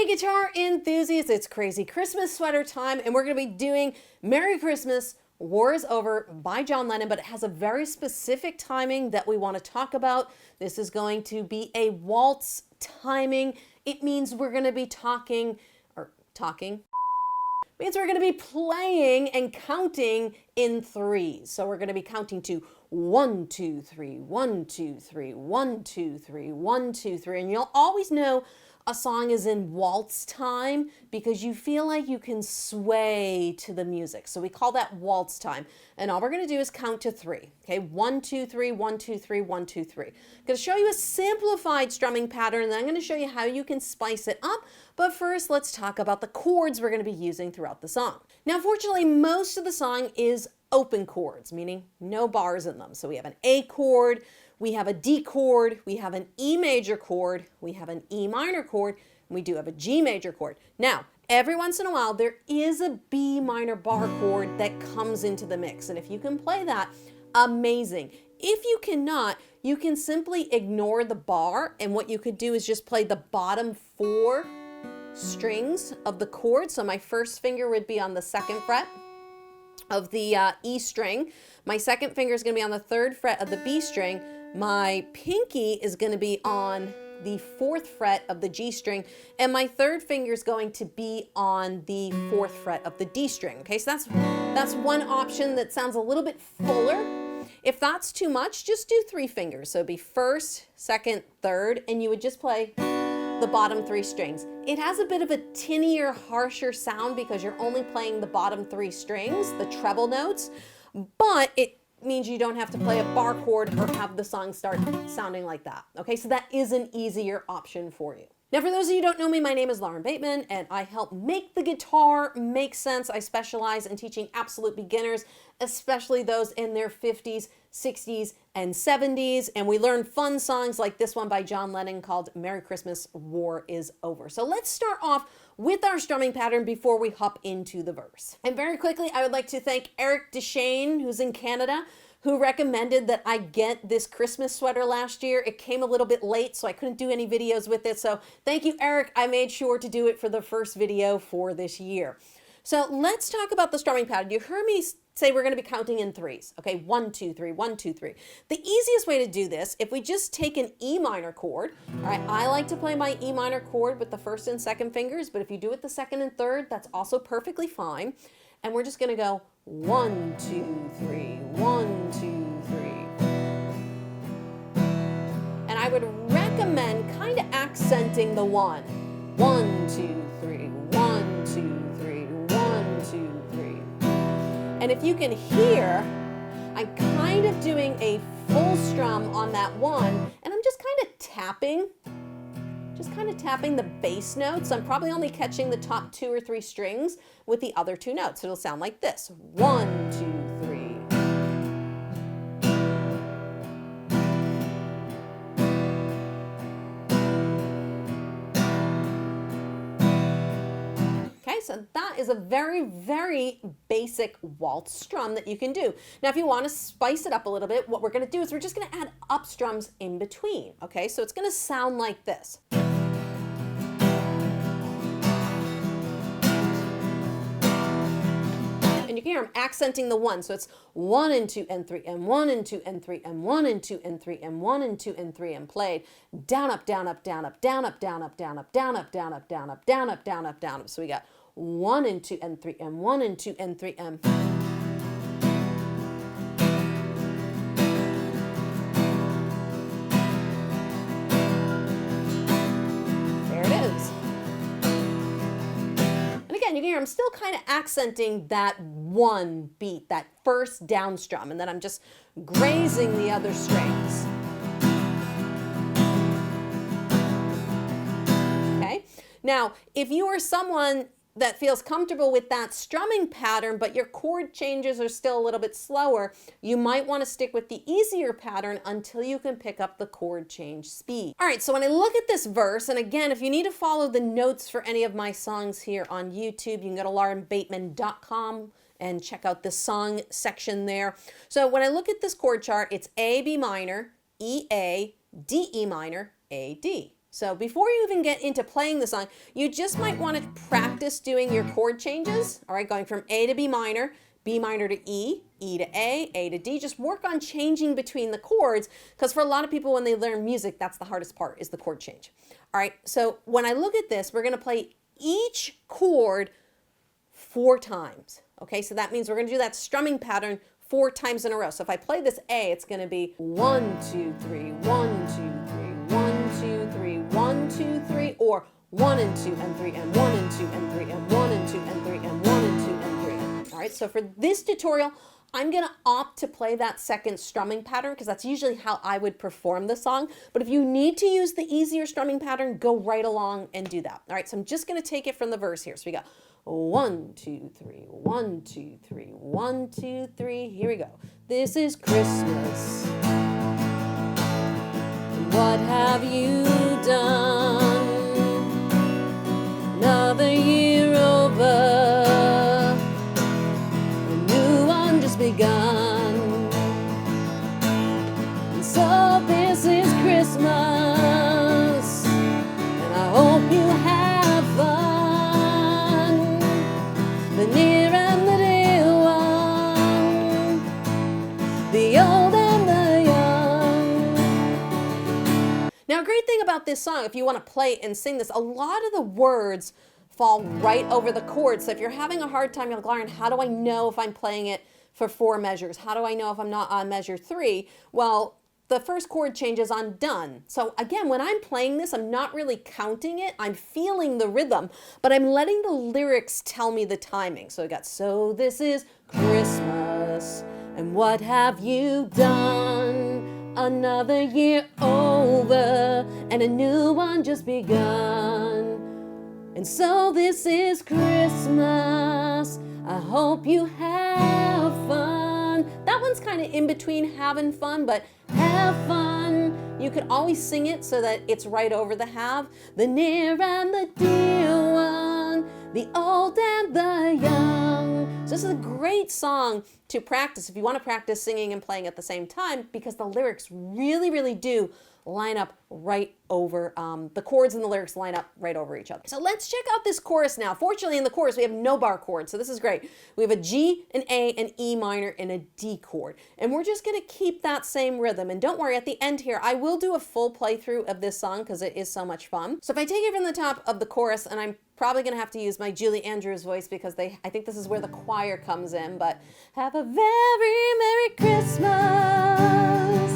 guitar enthusiasts, it's crazy Christmas sweater time, and we're going to be doing Merry Christmas, War is Over by John Lennon, but it has a very specific timing that we want to talk about. This is going to be a waltz timing. It means we're going to be means we're going to be playing and counting in threes. So we're going to be counting to 1, 2, 3, 1, 2, 3, 1, 2, 3, 1, 2, 3. And you'll always know a song is in waltz time because you feel like you can sway to the music. So we call that waltz time. And all we're going to do is count to 3. Okay, 1, 2, 3, 1, 2, 3, 1, 2, 3. I'm going to show you a simplified strumming pattern, and then I'm going to show you how you can spice it up. But first, let's talk about the chords we're going to be using throughout the song. Now, fortunately, most of the song is open chords, meaning no bars in them. So we have an A chord, we have a D chord, we have an E major chord, we have an E minor chord, and we do have a G major chord. Now, every once in a while, there is a B minor bar chord that comes into the mix. And if you can play that, amazing. If you cannot, you can simply ignore the bar, and what you could do is just play the bottom 4 strings of the chord. So my first finger would be on the 2nd fret of the E string. My second finger is going to be on the 3rd fret of the B string. My pinky is going to be on the 4th fret of the G string, and my 3rd finger is going to be on the 4th fret of the D string. Okay, so that's one option that sounds a little bit fuller. If that's too much, just do 3 fingers. So it'd be 1st, 2nd, 3rd, and you would just play the bottom 3 strings. It has a bit of a tinnier, harsher sound because you're only playing the bottom 3 strings, the treble notes, but it means you don't have to play a bar chord or have the song start sounding like that. Okay, so that is an easier option for you. Now, for those of you who don't know me, my name is Lauren Bateman, and I help make the guitar make sense. I specialize in teaching absolute beginners, especially those in their 50s, 60s, and 70s. And we learn fun songs like this one by John Lennon called Merry Christmas, War is Over. So let's start off with our strumming pattern before we hop into the verse. And very quickly, I would like to thank Eric Deshane, who's in Canada, who recommended that I get this Christmas sweater last year. It came a little bit late, so I couldn't do any videos with it. So thank you, Eric. I made sure to do it for the first video for this year. So let's talk about the strumming pattern. You heard me say we're going to be counting in threes. Okay, 1, 2, 3, 1, 2, 3. The easiest way to do this, if we just take an E minor chord, all right, I like to play my E minor chord with the 1st and 2nd fingers, but if you do it the 2nd and 3rd, that's also perfectly fine. And we're just going to go 1, 2, 3, 1, 2, 3. And I would recommend kind of accenting the 1. 1, 2, 3, 1, 2, 3, 1, 2, 3. And if you can hear, I'm kind of doing a full strum on that 1, and I'm just kind of tapping the bass notes. I'm probably only catching the top 2 or 3 strings with the other 2 notes. It'll sound like this. 1, 2, 3. Okay, so that is a very, very basic waltz strum that you can do. Now, if you want to spice it up a little bit, what we're going to do is we're just going to add upstrums in between. Okay, so it's going to sound like this. And you can hear I'm accenting the 1, so it's 1 and 2 and 3 and 1 and 2 and 3 and 1 and 2 and 3 and 1 and 2 and 3 and played down up down up down up down up down up down up down up down up down up down up down up down up. So we got 1 and 2 and 3 and 1 and 2 and 3 and there it is. You can hear I'm still kind of accenting that 1 beat, that first down strum, and then I'm just grazing the other strings. Okay? Now, if you are someone that feels comfortable with that strumming pattern, but your chord changes are still a little bit slower, you might want to stick with the easier pattern until you can pick up the chord change speed. All right, so when I look at this verse, and again, if you need to follow the notes for any of my songs here on YouTube, you can go to laurenbateman.com and check out the song section there. So when I look at this chord chart, it's A, B minor, E, A, D, E minor, A, D. So before you even get into playing the song, you just might want to practice doing your chord changes, all right, going from A to B minor to E, E to A to D. Just work on changing between the chords, because for a lot of people when they learn music, that's the hardest part, is the chord change. All right, so when I look at this, we're going to play each chord 4 times. Okay, so that means we're going to do that strumming pattern 4 times in a row. So if I play this A, it's going to be 1, 2, 3, 1, 2, 3, 1, 2, 3, 1, 2, 3, or 1 and 2 and 3 and 1 and 2 and 3 and 1 and 2 and 3 and 1 and 2 and 3. All right, so for this tutorial, I'm going to opt to play that second strumming pattern because that's usually how I would perform the song. But if you need to use the easier strumming pattern, go right along and do that. All right, so I'm just going to take it from the verse here. So we got 1, 2, 3, 1, 2, 3, 1, 2, 3. Here we go. This is Christmas. What have you done? Another year over. A new one just begun. And so this is Christmas. And I hope you have fun. The near and the dear one, the old and the young. Now, a great thing about this song, if you want to play and sing this, a lot of the words fall right over the chords. So if you're having a hard time, you're like, Lauren, how do I know if I'm playing it for 4 measures? How do I know if I'm not on measure 3? Well, the first chord changes on done. So again, when I'm playing this, I'm not really counting it. I'm feeling the rhythm, but I'm letting the lyrics tell me the timing. So we got, so this is Christmas, and what have you done? Another year over, and a new one just begun. And so this is Christmas. I hope you have fun. That one's kind of in between having fun, but have fun. You could always sing it so that it's right over the have. The near and the dear one, the old and the young. So this is a great song to practice if you want to practice singing and playing at the same time, because the lyrics really, really do line up right over, the chords and the lyrics line up right over each other. So let's check out this chorus now. Fortunately, in the chorus, we have no bar chords, so this is great. We have a G, an A, an E minor, and a D chord. And we're just gonna keep that same rhythm. And don't worry, at the end here, I will do a full playthrough of this song because it is so much fun. So if I take it from the top of the chorus, and I'm probably gonna have to use my Julie Andrews voice because I think this is where the choir comes in, but have a very Merry Christmas.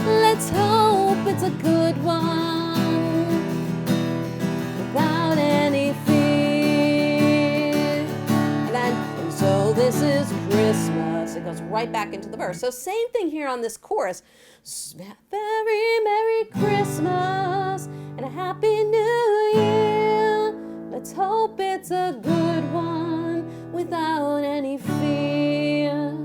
Let's hope it's a good one, without any fear. And so this is Christmas. It goes right back into the verse. So same thing here on this chorus. Very Merry Christmas and a Happy New Year. Let's hope it's a good one, without any fear.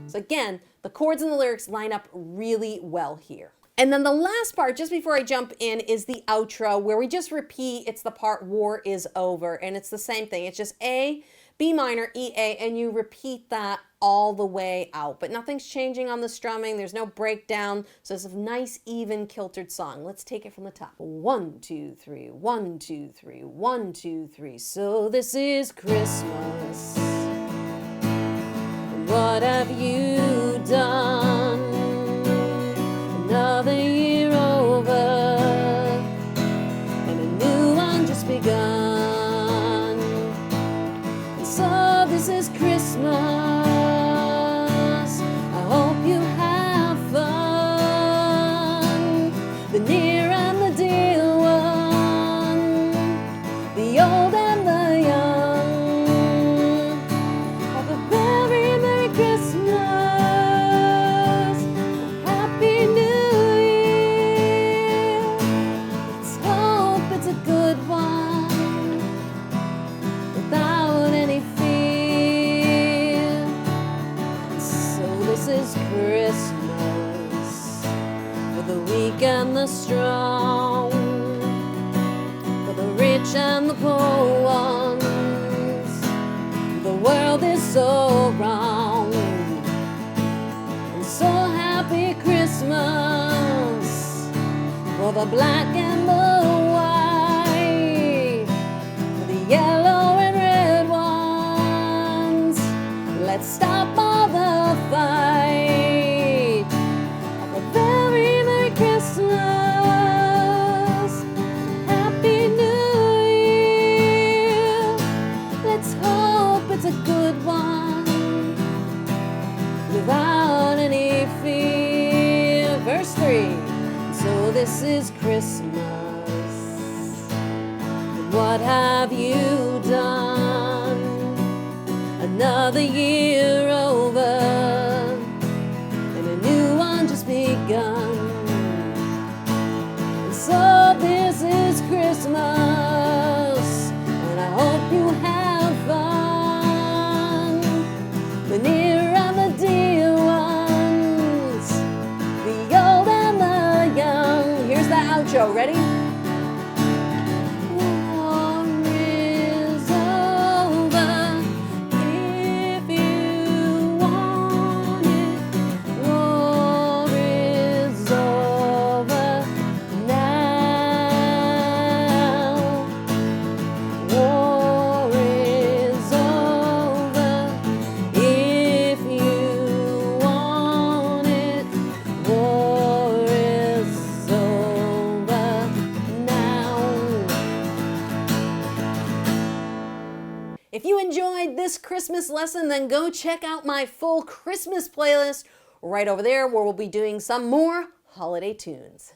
So again, the chords and the lyrics line up really well here. And then the last part, just before I jump in, is the outro, where we just repeat. It's the part war is over, and it's the same thing. It's just A, B minor, E, A, and you repeat that all the way out. But nothing's changing on the strumming. There's no breakdown. So it's a nice, even, kiltered song. Let's take it from the top. 1, 2, 3, 1, 2, 3, 1, 2, 3. So this is Christmas. What have you done? Another year over, and a new one just begun. And so this is Christmas. I hope you have fun. The near and the dear one, the old and the young. Have a very Merry Christmas, Happy New Year. Let's hope it's a good one, without any fear. So this is Christmas, for the weak and the strong, for the rich and the poor ones. The world is so wrong and so the black and the white, the yellow and red ones. Let's stop all the fight. Have a very Merry Christmas, Happy New Year. Let's hope it's a good one, without any fear. Verse 3. So this is Christmas, and what have you done? Another year over, and a new one just begun. And so this is Christmas, and I hope you have fun. The near and the dear ones, the old and the young. Here's the outro. Ready? War is over if you want it. War is over now. War is over if you want it. War is over now. If you enjoyed this Christmas lesson, then go check out my full Christmas playlist right over there, where we'll be doing some more holiday tunes.